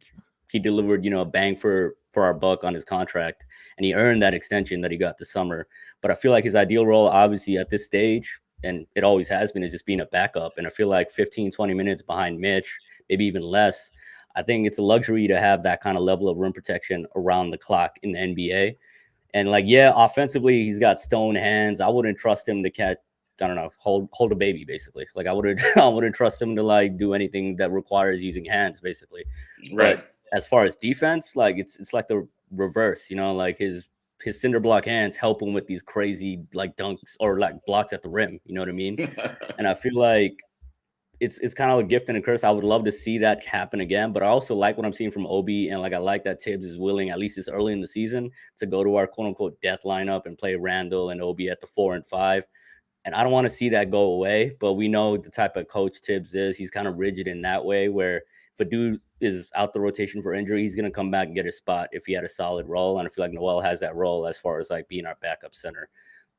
he delivered, a bang for our buck on his contract. And he earned that extension that he got this summer. But I feel like his ideal role, obviously, at this stage, and it always has been, is just being a backup. And I feel like 15, 20 minutes behind Mitch, maybe even less, I think it's a luxury to have that kind of level of rim protection around the clock in the NBA. And offensively, he's got stone hands. I wouldn't trust him to catch, I don't know, hold a baby, basically. Like I wouldn't trust him to do anything that requires using hands, basically. Right. But as far as defense, it's like the reverse, his cinder block hands help him with these crazy dunks or blocks at the rim. You know what I mean? And I feel like it's kind of a gift and a curse. I would love to see that happen again, but I also like what I'm seeing from Obi, and I like that Tibbs is willing, at least this early in the season, to go to our quote unquote death lineup and play Randle and Obi at the 4 and 5. And I don't want to see that go away, but we know the type of coach Tibbs is. He's kind of rigid in that way, where if a dude is out the rotation for injury, he's going to come back and get his spot if he had a solid role. And I feel like Noel has that role as far as being our backup center.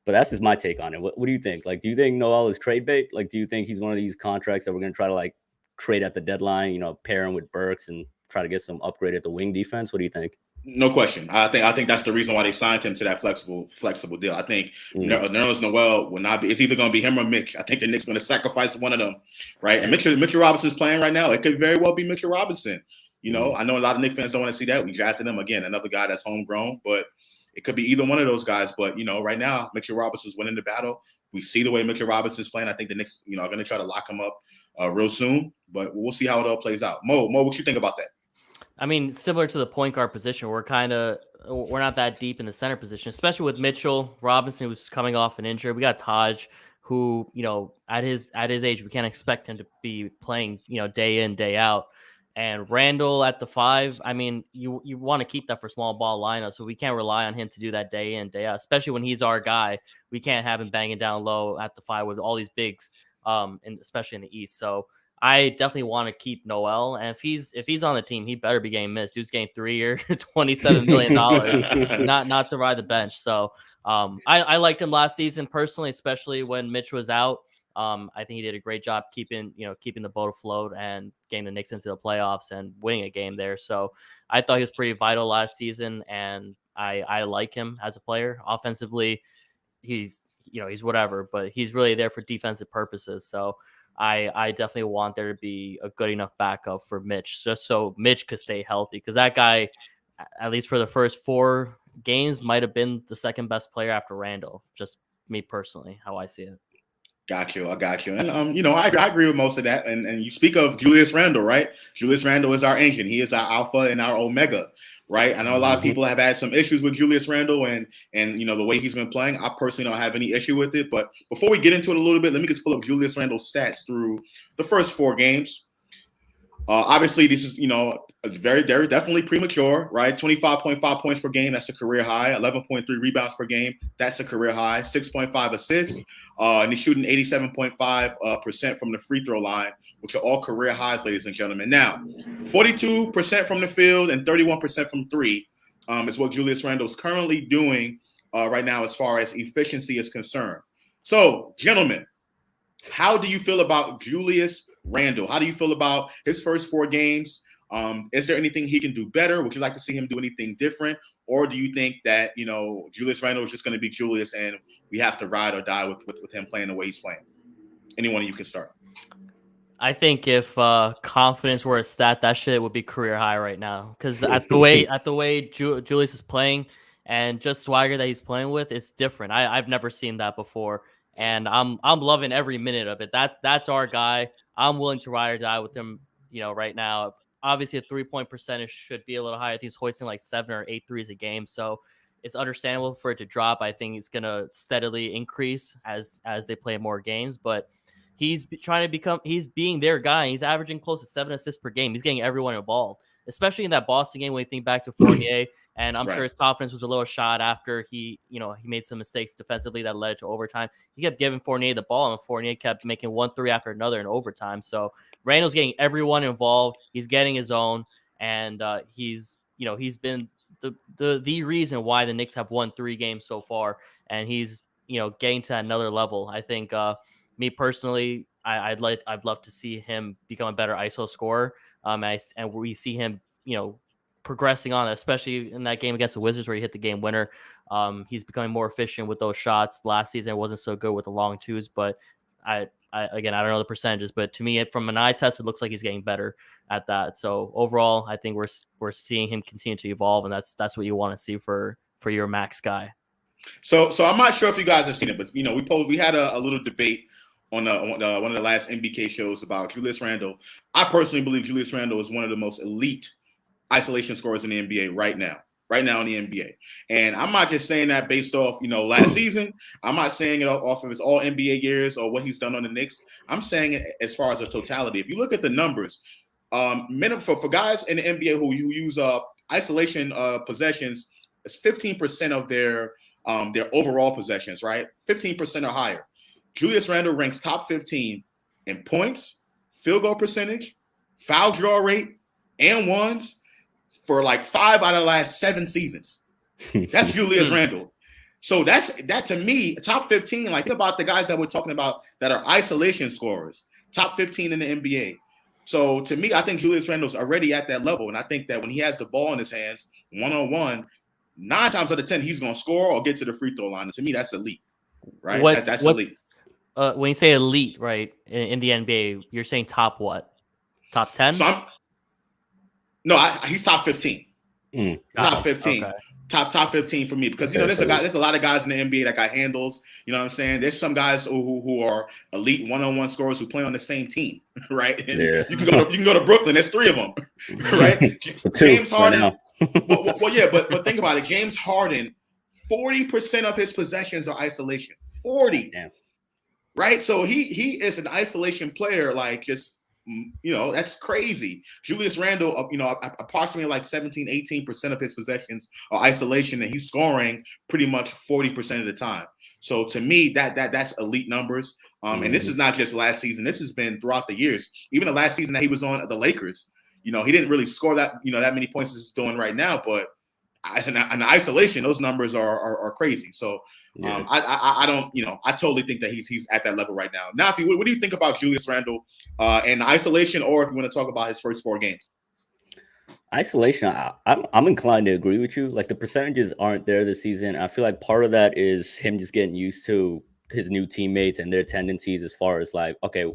But that's just my take on it. What do you think? Do you think Noel is trade bait? Do you think he's one of these contracts that we're going to try to trade at the deadline, pair him with Burks and try to get some upgrade at the wing defense? What do you think? No question. I think that's the reason why they signed him to that flexible deal. I think Noel will not be. It's either going to be him or Mitch. I think the Knicks going to sacrifice one of them, right? And Mitchell Robinson's playing right now. It could very well be Mitchell Robinson. I know a lot of Knicks fans don't want to see that. We drafted him again, another guy that's homegrown, but it could be either one of those guys. But right now, Mitchell Robinson's winning the battle. We see the way Mitchell Robinson's playing. I think the Knicks, are going to try to lock him up real soon. But we'll see how it all plays out. Mo, what you think about that? I mean, similar to the point guard position, we're not that deep in the center position, especially with Mitchell Robinson, who's coming off an injury. We got Taj, who, at his age, we can't expect him to be playing, day in, day out. And Randle at the 5, I mean, you want to keep that for small ball lineup, so we can't rely on him to do that day in, day out, especially when he's our guy. We can't have him banging down low at the 5 with all these bigs, and especially in the East. So I definitely want to keep Noel, and if he's on the team, he better be getting missed. Dude's getting 3 year, $27 million, not to ride the bench. So I liked him last season personally, especially when Mitch was out. I think he did a great job keeping the boat afloat and getting the Knicks into the playoffs and winning a game there. So I thought he was pretty vital last season, and I like him as a player. Offensively, he's whatever, but he's really there for defensive purposes. So I definitely want there to be a good enough backup for Mitch, just so Mitch could stay healthy, because that guy, at least for the first 4 games, might have been the second best player after Randle. Just me personally, how I see it. Got you. And, I agree with most of that. And you speak of Julius Randle, right? Julius Randle is our engine. He is our alpha and our omega, right? I know a lot of people have had some issues with Julius Randle and the way he's been playing. I personally don't have any issue with it. But before we get into it a little bit, let me just pull up Julius Randle's stats through the first 4 games. Obviously, this is, very, very definitely premature, right? 25.5 points per game. That's a career high. 11.3 rebounds per game. That's a career high. 6.5 assists. And he's shooting 87.5% from the free throw line, which are all career highs, ladies and gentlemen. Now, 42% from the field and 31% from 3 is what Julius Randle is currently doing right now as far as efficiency is concerned. So, gentlemen, how do you feel about Julius Randle? How do you feel about his first 4 games? Is there anything he can do better? Would you like to see him do anything different? Or do you think that, Julius Randle is just going to be Julius and we have to ride or die with him playing the way he's playing? Anyone of you can start. I think if confidence were a stat, that shit would be career high right now. Because at the way Julius is playing and just swagger that he's playing with, it's different. I've never seen that before, and I'm loving every minute of it. That's our guy. I'm willing to ride or die with him. Right now. Obviously, a 3-point percentage should be a little higher. I think he's hoisting like 7 or 8 threes a game, so it's understandable for it to drop. I think it's gonna steadily increase as they play more games, but he's being their guy. He's averaging close to 7 assists per game. He's getting everyone involved, especially in that Boston game when you think back to Fournier. And I'm sure his confidence was a little shot after he made some mistakes defensively that led to overtime. He kept giving Fournier the ball, and Fournier kept making 1 3 after another in overtime. So Randle's getting everyone involved. He's getting his own, and he's been the reason why the Knicks have won 3 games so far, and he's getting to another level. I think me personally, I'd love to see him become a better ISO scorer. And we see him progressing on, especially in that game against the Wizards where he hit the game winner. He's becoming more efficient with those shots. Last season it wasn't so good with the long twos, but I don't know the percentages, but to me, from an eye test, it looks like he's getting better at that. So overall, I think we're seeing him continue to evolve, and that's what you want to see for your max guy. So I'm not sure if you guys have seen it, but we had a little debate on one of the last MBK shows about Julius Randle. I personally believe Julius Randle is one of the most elite isolation scorers in the NBA right now in the NBA. And I'm not just saying that based off, last season. I'm not saying it off of his all NBA years or what he's done on the Knicks. I'm saying it as far as a totality. If you look at the numbers, minimum for guys in the NBA who use isolation possessions, it's 15% of their overall possessions, right? 15% or higher. Julius Randle ranks top 15 in points, field goal percentage, foul draw rate, and ones for like 5 out of the last 7 seasons. That's Julius Randle. So that to me, top 15, like think about the guys that we're talking about that are isolation scorers, top 15 in the NBA. So to me, I think Julius Randle's already at that level. And I think that when he has the ball in his hands, 1-on-1, 9 times out of 10, he's going to score or get to the free throw line. And to me, that's elite, right? That's elite. When you say elite, right, in the NBA, you're saying top what? Top 10? So he's top 15. Top 15. Okay. Top 15 for me because there's a lot of guys in the NBA that got handles. You know what I'm saying? There's some guys who are elite 1-on-1 scorers who play on the same team, right? And you can go to Brooklyn. There's 3 of them, right? James Harden. But think about it. James Harden, 40% of his possessions are isolation. 40. Damn. Right? So he is an isolation player, like just that's crazy. Julius Randle, approximately like 18% of his possessions are isolation, and he's scoring pretty much 40% of the time. So to me, that's elite numbers. And this is not just last season. This has been throughout the years. Even the last season that he was on the Lakers, he didn't really score that many points as he's doing right now. But as an isolation, those numbers are crazy. So I don't, I totally think that he's at that level right now. Nafi, what do you think about Julius Randle and isolation, or if you want to talk about his first 4 games? Isolation, I'm inclined to agree with you. Like the percentages aren't there this season. I feel like part of that is him just getting used to his new teammates and their tendencies as far as like, okay,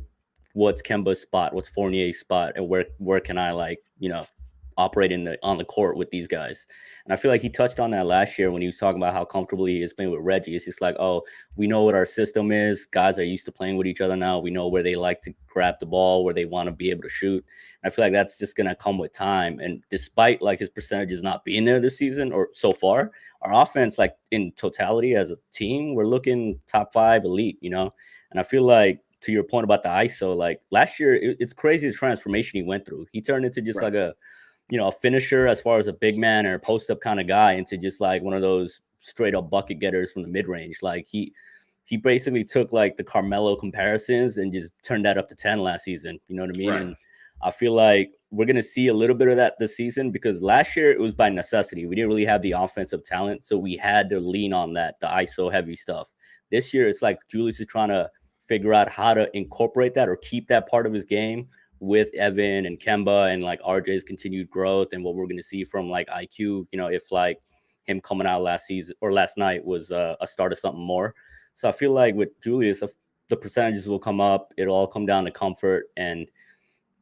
what's Kemba's spot? What's Fournier's spot? And where can I operate on the court with these guys? And I feel like he touched on that last year when he was talking about how comfortable he is playing with Reggie. It's just like, oh, we know what our system is. Guys are used to playing with each other now. We know where they like to grab the ball, where they want to be able to shoot. And I feel like that's just going to come with time. And despite like his percentages not being there this season or so far, our offense, like in totality as a team, we're looking top 5 elite, And I feel like, to your point about the ISO, like last year, it's crazy the transformation he went through. He turned into just like a finisher as far as a big man or post-up kind of guy into just like one of those straight up bucket getters from the mid-range. Like he basically took like the Carmelo comparisons and just turned that up to 10 last season. You know what I mean? Right. And I feel like we're going to see a little bit of that this season because last year it was by necessity. We didn't really have the offensive talent, so we had to lean on the ISO heavy stuff. This year, it's like Julius is trying to figure out how to incorporate that or keep that part of his game with Evan and Kemba and like RJ's continued growth and what we're going to see from like IQ, you know, if like him coming out last season or last night was a start of something more. So I feel like with Julius, the percentages will come up. It'll all come down to comfort. And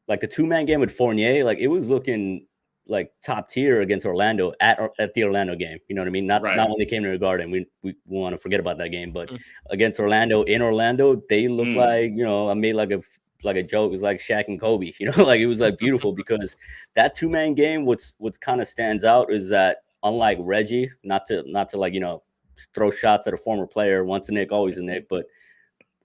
like the 2-man game with Fournier, like it was looking like top tier against Orlando at the Orlando game. You know what I mean? Not when they came to the Garden. We want to forget about that game, but against Orlando in Orlando, they look like, you know, I made like a joke. It was like Shaq and Kobe, you know, like it was like beautiful because that 2-man game, what's kind of stands out is that unlike Reggie, not to like, you know, throw shots at a former player, once a Knick, always a Knick, but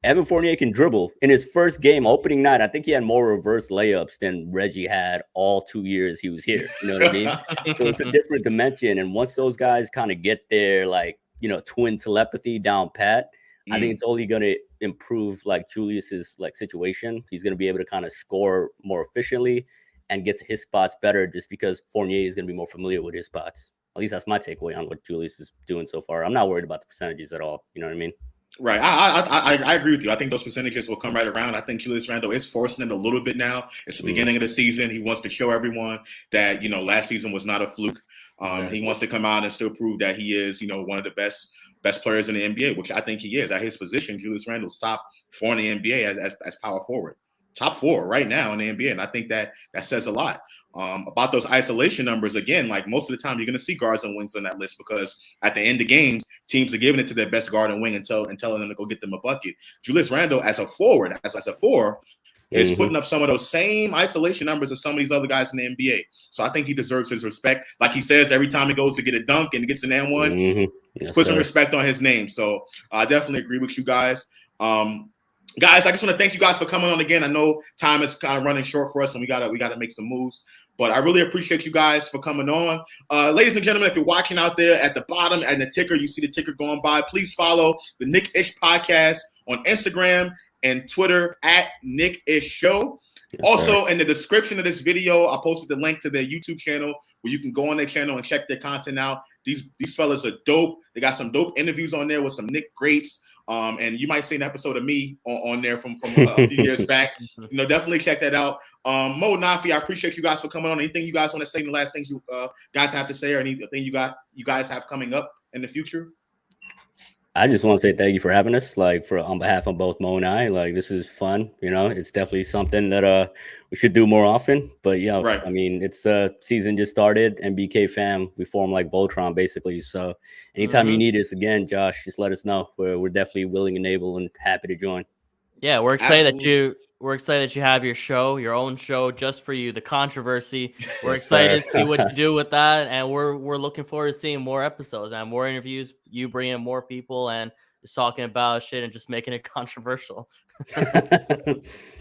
Evan Fournier can dribble. In his first game, opening night, I think he had more reverse layups than Reggie had all 2 years he was here. You know what I mean? So it's a different dimension. And once those guys kind of get their, like, you know, twin telepathy down pat, I think it's only going to improve, like, Julius's, like, situation. He's going to be able to kind of score more efficiently and get to his spots better just because Fournier is going to be more familiar with his spots. At least that's my takeaway on what Julius is doing so far. I'm not worried about the percentages at all. You know what I mean? Right. I agree with you. I think those percentages will come right around. I think Julius Randle is forcing it a little bit now. It's the beginning of the season. He wants to show everyone that, you know, last season was not a fluke. He wants to come out and still prove that he is, you know, one of the best players in the NBA, which I think he is. At his position, Julius Randle's top 4 in the NBA as power forward. Top 4 right now in the NBA. And I think that says a lot. About those isolation numbers, again, like most of the time, you're going to see guards and wings on that list because at the end of games, teams are giving it to their best guard and wing and telling them to go get them a bucket. Julius Randle, as a forward, as a 4, is putting up some of those same isolation numbers as some of these other guys in the NBA. So I think he deserves his respect. Like he says, every time he goes to get a dunk and gets an N1, put some respect on his name. So I definitely agree with you guys. Guys, I just want to thank you guys for coming on again. I know time is kind of running short for us, and we gotta make some moves. But I really appreciate you guys for coming on. Ladies and gentlemen, if you're watching out there at the bottom and the ticker, you see the ticker going by, please follow the Knick-Ish Podcast on Instagram and Twitter at Knick-Ish Show. Also, in the description of this video, I posted the link to their YouTube channel where you can go on their channel and check their content out. These fellas are dope. They got some dope interviews on there with some Knick greats. And you might see an episode of me on there from a few years back. You know, definitely check that out. Mo, Nafi, I appreciate you guys for coming on. Anything you guys want to say? The last things you guys have to say, or anything you guys have coming up in the future? I just want to say thank you for having us. Like on behalf of both Mo and I, like this is fun. You know, it's definitely something that we should do more often. But yeah, I mean, it's season just started. MBK fam, we form like Voltron basically. So anytime you need us again, Josh, just let us know. We're definitely willing and able and happy to join. Yeah, we're excited that you have your own show just for you, the Kontroversy. We're excited to see what you do with that, and we're looking forward to seeing more episodes and more interviews. You bring in more people and just talking about shit and just making it controversial.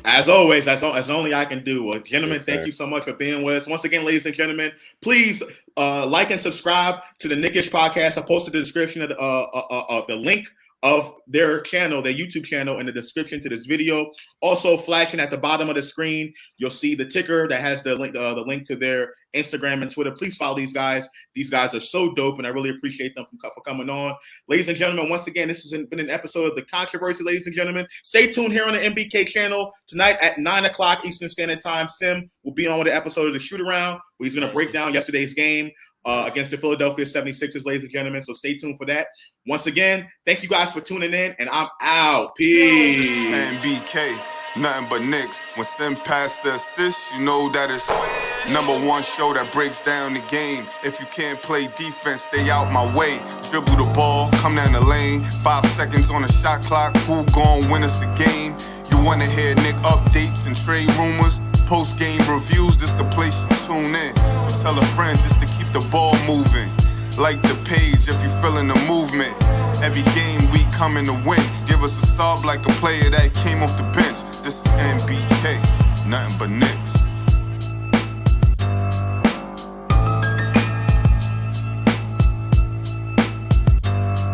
As always, that's only I can do. Well, gentlemen, thank you so much for being with us. Once again, ladies and gentlemen, please like and subscribe to the Knick-Ish Podcast. I posted the description of the link of their channel, their YouTube channel, in the description to this video. Also, flashing at the bottom of the screen, you'll see the ticker that has the link to their Instagram and Twitter. Please follow these guys. These guys are so dope, and I really appreciate them for coming on. Ladies and gentlemen, once again, this has been an episode of The Kontroversy, ladies and gentlemen. Stay tuned here on the MBK channel. Tonight at 9 o'clock Eastern Standard Time, Sim will be on with an episode of The Shoot-Around, where he's going to break down yesterday's game against the Philadelphia 76ers, ladies and gentlemen. So stay tuned for that. Once again, thank you guys for tuning in, and I'm out. Peace. And BK, nothing but Knicks. When Sim passed the assist, you know that it's #1 show that breaks down the game. If you can't play defense, stay out my way. Dribble the ball, come down the lane. 5 seconds on the shot clock. Who gon' win us the game? You wanna hear Knick updates and trade rumors? Post-game reviews, this the place you tune in. So tell a friend just to keep the ball moving. Like the page if you're feeling the movement. Every game we coming to win. Give us a sub like a player that came off the bench. This is NBK, nothing but Knicks.